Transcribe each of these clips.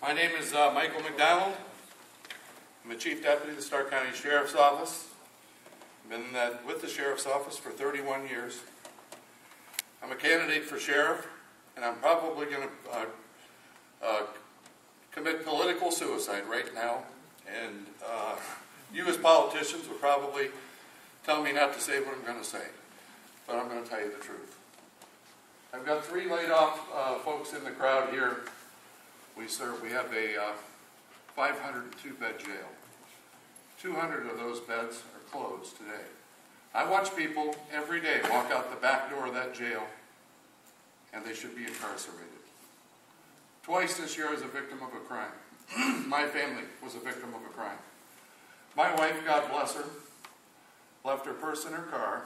My name is Michael McDonald. I'm the Chief Deputy of the Stark County Sheriff's Office. I've been with the Sheriff's Office for 31 years. I'm a candidate for Sheriff, and I'm probably going to commit political suicide right now. And you as politicians would probably tell me not to say what I'm going to say, but I'm going to tell you the truth. I've got 3 laid off folks in the crowd here. We have a 502-bed jail. 200 of those beds are closed today. I watch people every day walk out the back door of that jail, and they should be incarcerated. Twice this year I was a victim of a crime. My family was a victim of a crime. My wife, God bless her, left her purse in her car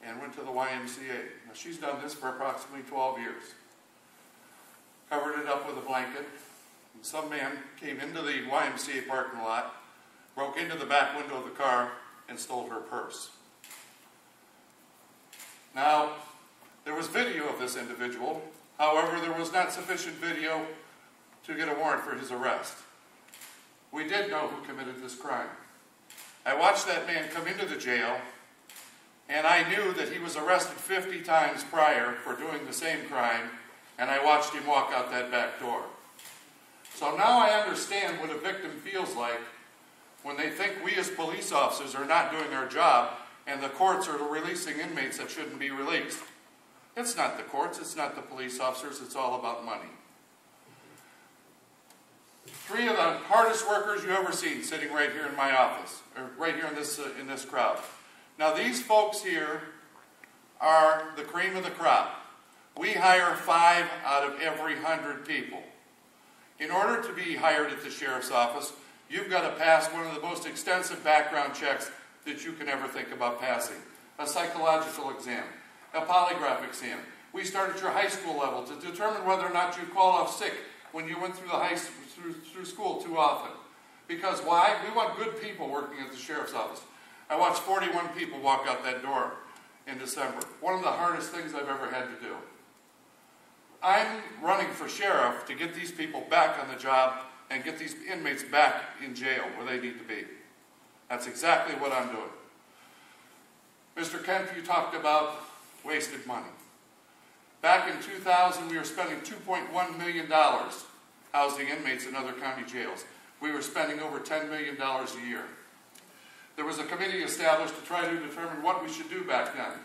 and went to the YMCA. Now, she's done this for approximately 12 years. Covered it up with a blanket, and some man came into the YMCA parking lot, broke into the back window of the car, and stole her purse. Now, there was video of this individual. However, there was not sufficient video to get a warrant for his arrest. We did know who committed this crime. I watched that man come into the jail, and I knew that he was arrested 50 times prior for doing the same crime, and I watched him walk out that back door. So now I understand what a victim feels like when they think we as police officers are not doing our job and the courts are releasing inmates that shouldn't be released. It's not the courts, it's not the police officers, it's all about money. 3 of the hardest workers you've ever seen sitting right here in my office, or right here in this crowd. Now these folks here are the cream of the crop. We hire 5 out of every 100 people. In order to be hired at the Sheriff's Office, you've got to pass one of the most extensive background checks that you can ever think about passing. A psychological exam, a polygraph exam. We start at your high school level to determine whether or not you call off sick when you went through school too often. Because why? We want good people working at the Sheriff's Office. I watched 41 people walk out that door in December. One of the hardest things I've ever had to do. I'm running for sheriff to get these people back on the job and get these inmates back in jail where they need to be. That's exactly what I'm doing. Mr. Kemp, you talked about wasted money. Back in 2000, we were spending $2.1 million housing inmates in other county jails. We were spending over $10 million a year. There was a committee established to try to determine what we should do back then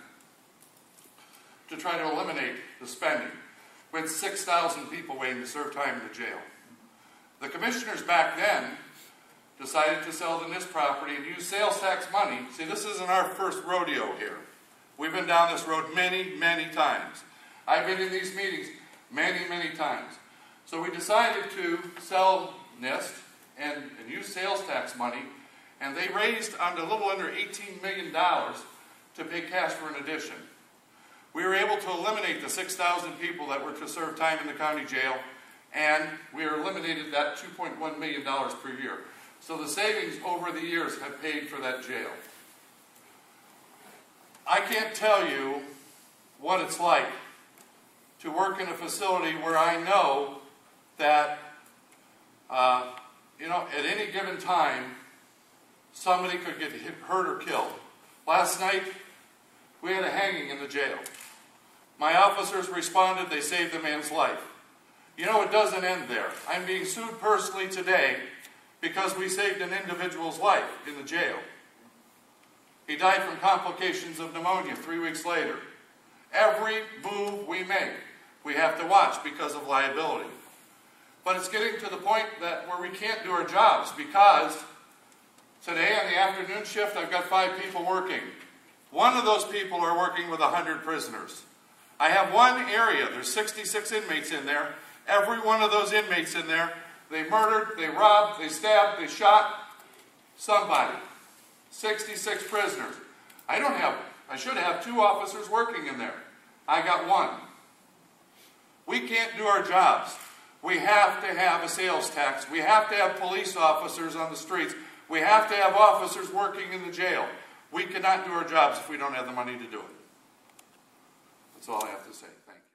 to try to eliminate the spending. We had 6,000 people waiting to serve time in the jail. The commissioners back then decided to sell the NIST property and use sales tax money. See, this isn't our first rodeo here. We've been down this road many, many times. I've been in these meetings many, many times. So we decided to sell NIST and use sales tax money, and they raised a little under $18 million to pay cash for an addition. We were able to eliminate the 6,000 people that were to serve time in the county jail, and we eliminated that $2.1 million per year. So the savings over the years have paid for that jail. I can't tell you what it's like to work in a facility where I know that, at any given time, somebody could get hurt or killed. Last night, we had a hanging in the jail. My officers responded, they saved the man's life. You know, it doesn't end there. I'm being sued personally today because we saved an individual's life in the jail. He died from complications of pneumonia 3 weeks later. Every move we make, we have to watch because of liability. But it's getting to the point where we can't do our jobs because today on the afternoon shift, I've got 5 people working. One of those people are working with 100 prisoners. I have one area, there's 66 inmates in there. Every one of those inmates in there, they murdered, they robbed, they stabbed, they shot somebody. 66 prisoners. I should have 2 officers working in there. I got 1. We can't do our jobs. We have to have a sales tax. We have to have police officers on the streets. We have to have officers working in the jail. We cannot do our jobs if we don't have the money to do it. That's all I have to say. Thank you.